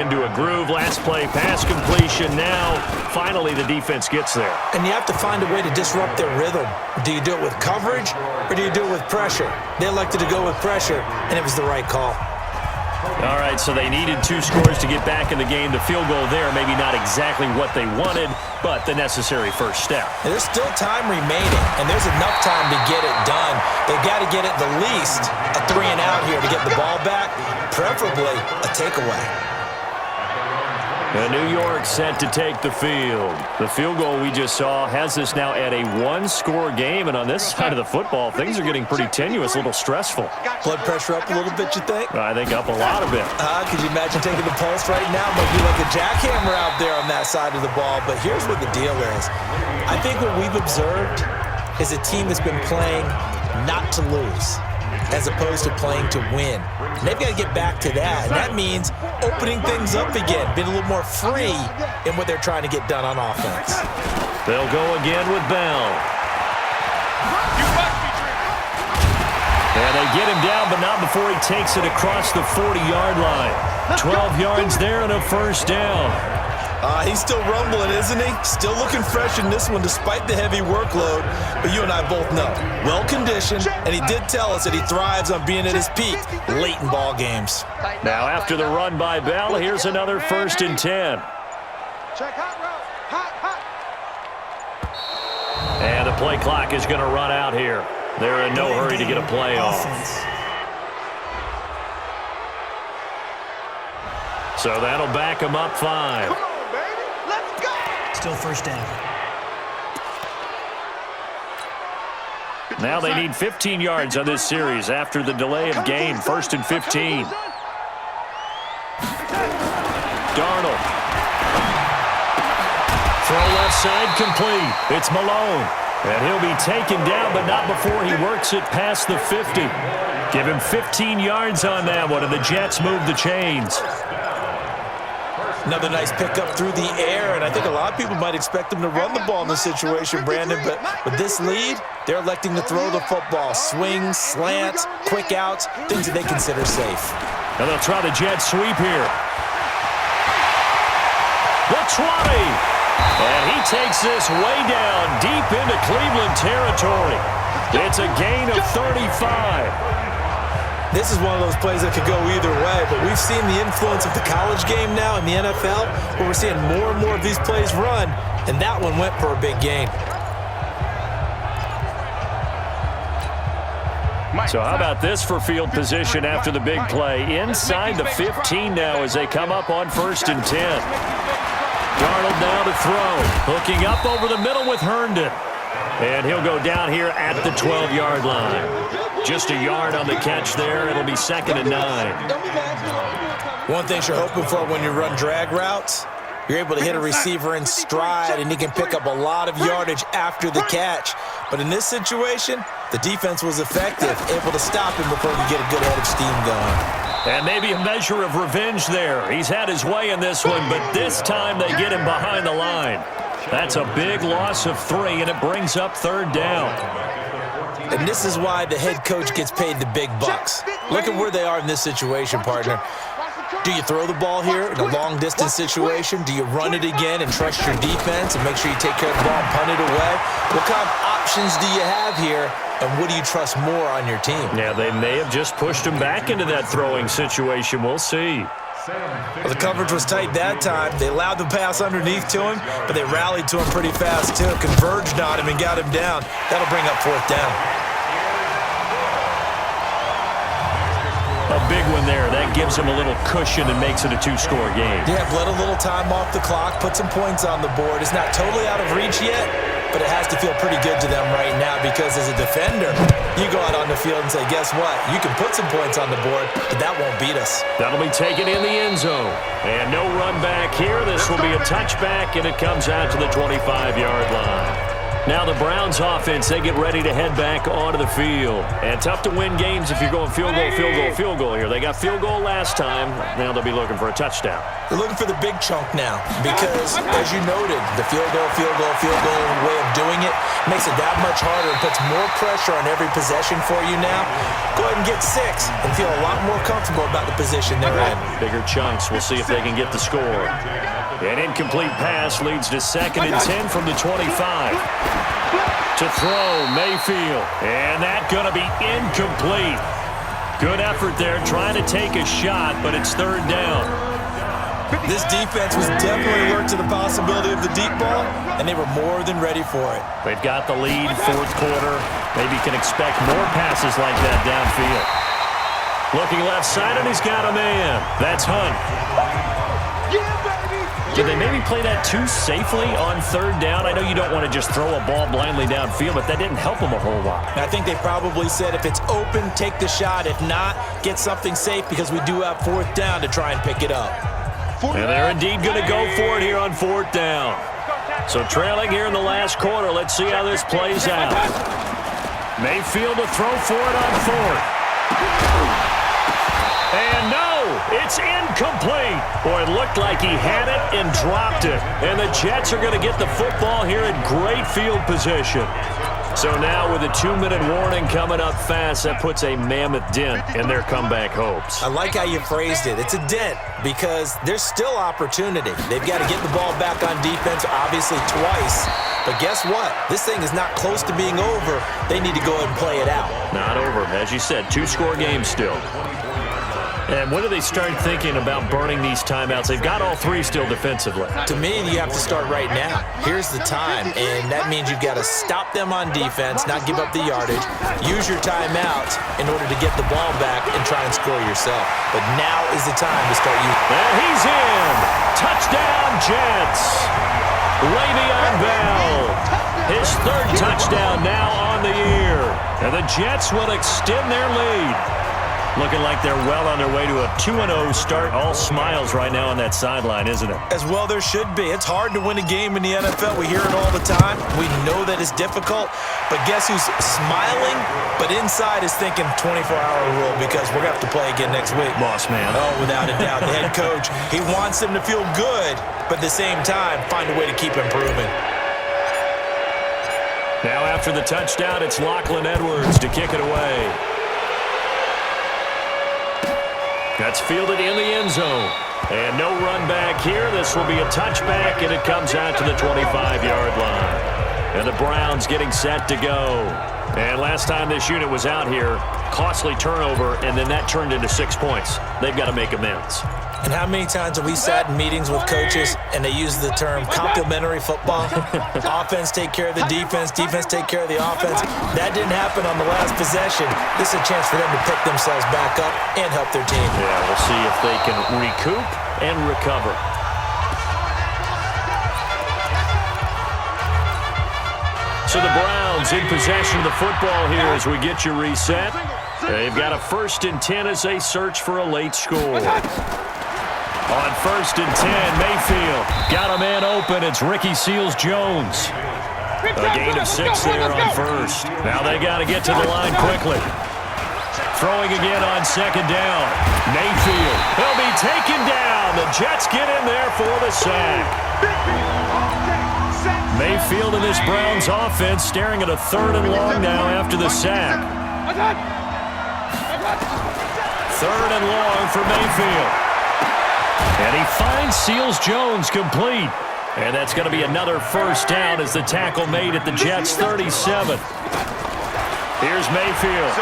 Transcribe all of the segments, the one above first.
into a groove. Last play, pass completion. Now, finally, the defense gets there. And you have to find a way to disrupt their rhythm. Do you do it with coverage, or do you do it with pressure? They elected to go with pressure, and it was the right call. All right, so they needed 2 scores to get back in the game. The field goal there, maybe not exactly what they wanted, but the necessary first step. And there's still time remaining, and there's enough time to get it done. They've got to get it the least a 3-and-out here to get the ball back, preferably a takeaway. And New York set to take the field. The field goal we just saw has us now at a 1-score game, and on this side of the football, things are getting pretty tenuous, a little stressful. Blood pressure up a little bit, you think? I think up a lot of it. Could you imagine taking the pulse right now? Might be like a jackhammer out there on that side of the ball, but here's what the deal is. I think what we've observed is a team that's been playing not to lose, as opposed to playing to win. And they've got to get back to that, and that means opening things up again, being a little more free in what they're trying to get done on offense. They'll go again with Bell. And they get him down, but not before he takes it across the 40-yard line. 12 yards there and a first down. He's still rumbling, isn't he? Still looking fresh in this one despite the heavy workload. But you and I both know, well-conditioned, and he did tell us that he thrives on being at his peak late in ball games. Now after the run by Bell, here's another 1st and 10. And the play clock is going to run out here. They're in no hurry to get a play off. So that'll back him up 5. Still first down. Now they need 15 yards on this series after the delay of game. 1st and 15. Darnold. Throw left side complete. It's Malone. And he'll be taken down, but not before he works it past the 50. Give him 15 yards on that one, and the Jets move the chains. Another nice pickup through the air, and I think a lot of people might expect them to run the ball in this situation, Brandon, but with this lead, they're electing to throw the football. Swings, slants, quick outs, things that they consider safe. And they'll try the jet sweep here. The 20. And he takes this way down deep into Cleveland territory. It's a gain of 35. This is one of those plays that could go either way, but we've seen the influence of the college game now in the NFL, where we're seeing more and more of these plays run, and that one went for a big gain. So how about this for field position after the big play? Inside the 15 now as they come up on 1st and 10. Darnold now to throw. Hooking up over the middle with Herndon. And he'll go down here at the 12-yard line. Just a yard on the catch there. It'll be 2nd and 9. One thing you're hoping for when you run drag routes, you're able to hit a receiver in stride, and he can pick up a lot of yardage after the catch. But in this situation, the defense was effective, able to stop him before he get a good head of steam going. And maybe a measure of revenge there. He's had his way in this one, but this time they get him behind the line. That's a big loss of 3, and it brings up 3rd down. And this is why the head coach gets paid the big bucks. Look at where they are in this situation, partner. Do you throw the ball here in a long-distance situation? Do you run it again and trust your defense and make sure you take care of the ball and punt it away? What kind of options do you have here, and what do you trust more on your team? Yeah, they may have just pushed him back into that throwing situation. We'll see. Well, the coverage was tight that time. They allowed the pass underneath to him, but they rallied to him pretty fast, too. Converged on him and got him down. That'll bring up 4th down. A big one there. That gives him a little cushion and makes it a 2-score game. Yeah, let a little time off the clock, put some points on the board. It's not totally out of reach yet, but it has to feel pretty good to them right now because as a defender, you go out on the field and say, guess what? You can put some points on the board, but that won't beat us. That'll be taken in the end zone. And no run back here. This will be a touchback, and it comes out to the 25-yard line. Now the Browns offense, they get ready to head back onto the field. And tough to win games if you're going field goal, field goal, field goal here. They got field goal last time. Now they'll be looking for a touchdown. They're looking for the big chunk now because, as you noted, the field goal way of doing it makes it that much harder and puts more pressure on every possession for you now. Go ahead and get 6 and feel a lot more comfortable about the position they're in. Bigger chunks. We'll see if they can get the score. An incomplete pass leads to 2nd and 10 from the 25. To throw, Mayfield. And that's going to be incomplete. Good effort there trying to take a shot, but it's 3rd down. This defense was definitely alert to the possibility of the deep ball, and they were more than ready for it. They've got the lead, 4th quarter. Maybe can expect more passes like that downfield. Looking left side, and he's got a man. That's Hunt. Did they maybe play that too safely on 3rd down? I know you don't want to just throw a ball blindly downfield, but that didn't help them a whole lot. I think they probably said if it's open, take the shot. If not, get something safe because we do have 4th down to try and pick it up. And they're indeed going to go for it here on 4th down. So trailing here in the last quarter. Let's see how this plays out. Mayfield to throw for it on 4th. And no, it's incomplete. Boy, it looked like he had it and dropped it. And the Jets are going to get the football here in great field position. So now with a 2-minute warning coming up fast, that puts a mammoth dent in their comeback hopes. I like how you phrased it. It's a dent because there's still opportunity. They've got to get the ball back on defense, obviously twice. But guess what? This thing is not close to being over. They need to go ahead and play it out. Not over. As you said, 2-score game still. And when do they start thinking about burning these timeouts? They've got all 3 still defensively. To me, you have to start right now. Here's the time, and that means you've got to stop them on defense, not give up the yardage, use your timeouts in order to get the ball back and try and score yourself. But now is the time to start using. And he's in. Touchdown, Jets. Le'Veon Bell. His 3rd touchdown now on the year. And the Jets will extend their lead. Looking like they're well on their way to a 2-0 start. All smiles right now on that sideline, isn't it? As well there should be. It's hard to win a game in the NFL. We hear it all the time. We know that it's difficult. But guess who's smiling, but inside is thinking 24-hour rule because we're going to have to play again next week. Boss man. Oh, without a doubt. The head coach, he wants them to feel good, but at the same time, find a way to keep improving. Now after the touchdown, it's Lachlan Edwards to kick it away. That's fielded in the end zone. And no run back here. This will be a touchback, and it comes out to the 25-yard line. And the Browns getting set to go. And last time this unit was out here, costly turnover, and then that turned into 6 points. They've got to make amends. And how many times have we sat in meetings with coaches and they use the term complementary football? Offense take care of the defense, defense take care of the offense. That didn't happen on the last possession. This is a chance for them to pick themselves back up and help their team. Yeah, we'll see if they can recoup and recover. So the Browns in possession of the football here as we get you reset. They've got a 1st and 10 as they search for a late score. On 1st and 10, Mayfield got a man open. It's Ricky Seals-Jones. A gain of 6 there on 1st. Now they got to get to the line quickly. Throwing again on 2nd down. Mayfield. He'll be taken down. The Jets get in there for the sack. Mayfield and this Browns offense staring at a 3rd and long now after the sack. 3rd and long for Mayfield. And he finds Seals-Jones complete. And that's going to be another 1st down as the tackle made at the Jets' 37. Here's Mayfield.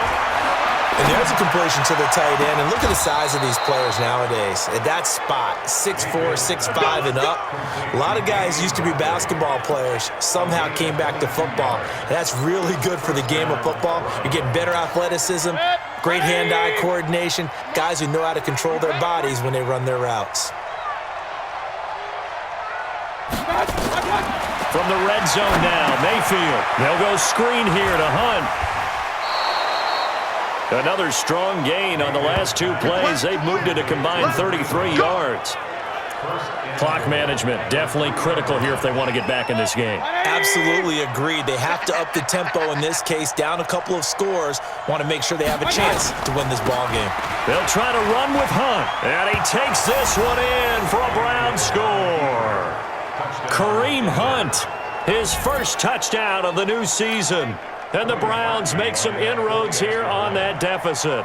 And there's a completion to the tight end. And look at the size of these players nowadays. At that spot, 6'4", 6'5", and up. A lot of guys used to be basketball players, somehow came back to football. And that's really good for the game of football. You're getting better athleticism, great hand-eye coordination, guys who know how to control their bodies when they run their routes. From the red zone now, Mayfield. They'll go screen here to Hunt. Another strong gain on the last 2 plays. They've moved it a combined 33 yards. Clock management, definitely critical here if they want to get back in this game. Absolutely agreed. They have to up the tempo in this case, down a couple of scores, want to make sure they have a chance to win this ball game. They'll try to run with Hunt, and he takes this one in for a Brown score. Kareem Hunt, his first touchdown of the new season. And the Browns make some inroads here on that deficit.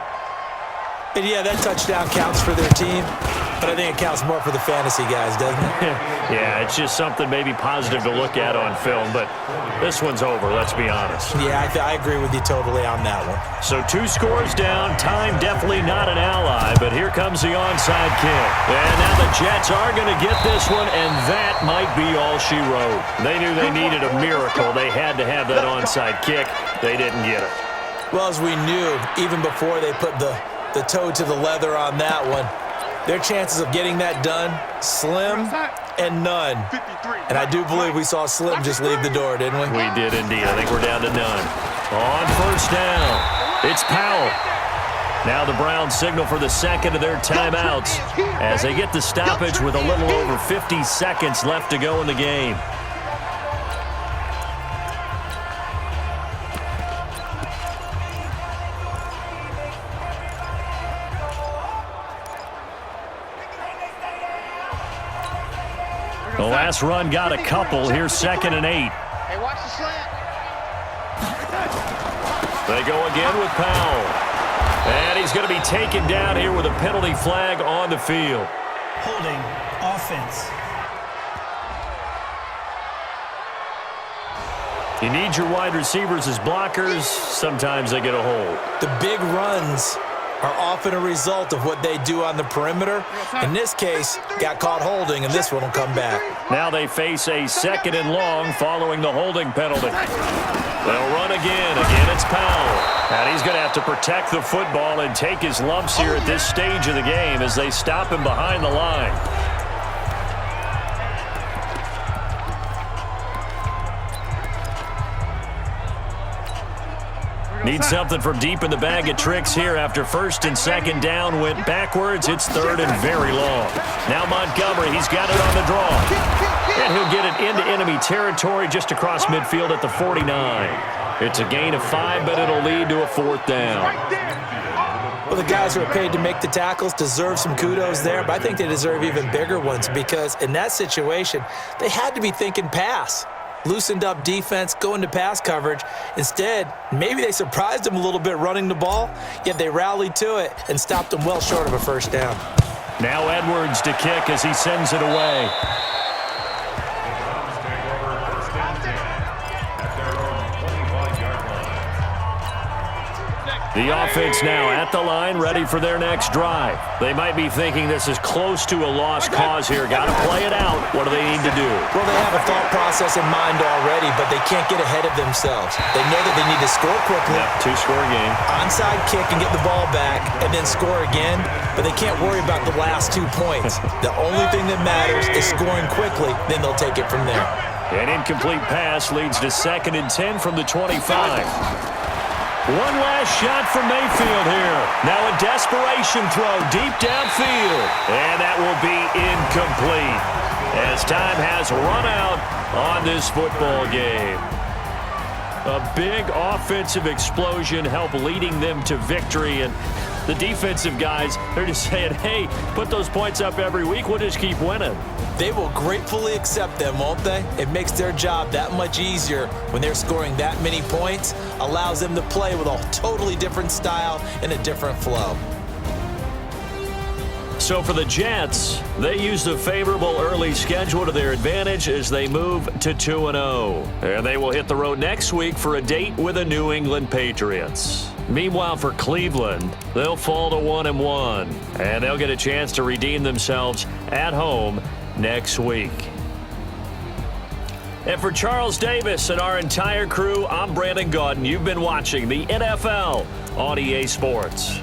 And yeah, that touchdown counts for their team, but I think it counts more for the fantasy guys, doesn't it? Yeah, it's just something maybe positive to look at on film, but this one's over, let's be honest. Yeah, I agree with you totally on that one. So 2 scores down, time definitely not an ally, but here comes the onside kick. And now the Jets are going to get this one, and that might be all she wrote. They knew they needed a miracle. They had to have that onside kick. They didn't get it. Well, as we knew, even before they put the toe to the leather on that one, their chances of getting that done, slim and none. And I do believe we saw Slim just leave the door, didn't we? We did indeed. I think we're down to none. On first down, it's Powell. Now the Browns signal for the second of their timeouts as they get the stoppage with a little over 50 seconds left to go in the game. The last run got a couple. Here's 2nd and 8. Hey, watch the slant. They go again with Powell. And he's going to be taken down here with a penalty flag on the field. Holding offense. You need your wide receivers as blockers. Sometimes they get a hold. The big runs are often a result of what they do on the perimeter. In this case, got caught holding, and this one will come back. Now they face a 2nd and long following the holding penalty. They'll run again. Again, it's Powell. And he's going to have to protect the football and take his lumps here at this stage of the game as they stop him behind the line. Need something from deep in the bag of tricks here after 1st and 2nd down went backwards. It's 3rd and very long. Now Montgomery, he's got it on the draw. And he'll get it into enemy territory just across midfield at the 49. It's a gain of 5, but it'll lead to a 4th down. Well, the guys who are paid to make the tackles deserve some kudos there, but I think they deserve even bigger ones because in that situation, they had to be thinking pass. Loosened up defense, going to pass coverage. Instead, maybe they surprised them a little bit running the ball, yet they rallied to it and stopped them well short of a 1st down. Now Edwards to kick as he sends it away. The offense now at the line, ready for their next drive. They might be thinking this is close to a lost cause here. Got to play it out. What do they need to do? Well, they have a thought process in mind already, but they can't get ahead of themselves. They know that they need to score quickly. Yep, 2-score game. Onside kick and get the ball back and then score again, but they can't worry about the last 2 points. The only thing that matters is scoring quickly, then they'll take it from there. An incomplete pass leads to 2nd and 10 from the 25. One last shot from Mayfield here. Now a desperation throw deep downfield. And that will be incomplete as time has run out on this football game. A big offensive explosion helped leading them to victory. And the defensive guys, they're just saying, hey, put those points up every week. We'll just keep winning. They will gratefully accept them, won't they? It makes their job that much easier when they're scoring that many points, allows them to play with a totally different style and a different flow. So for the Jets, they used a favorable early schedule to their advantage as they move to 2-0. And they will hit the road next week for a date with the New England Patriots. Meanwhile, for Cleveland, they'll fall to 1-1, and they'll get a chance to redeem themselves at home next week. And for Charles Davis and our entire crew, I'm Brandon Gaudin. You've been watching the NFL on EA Sports.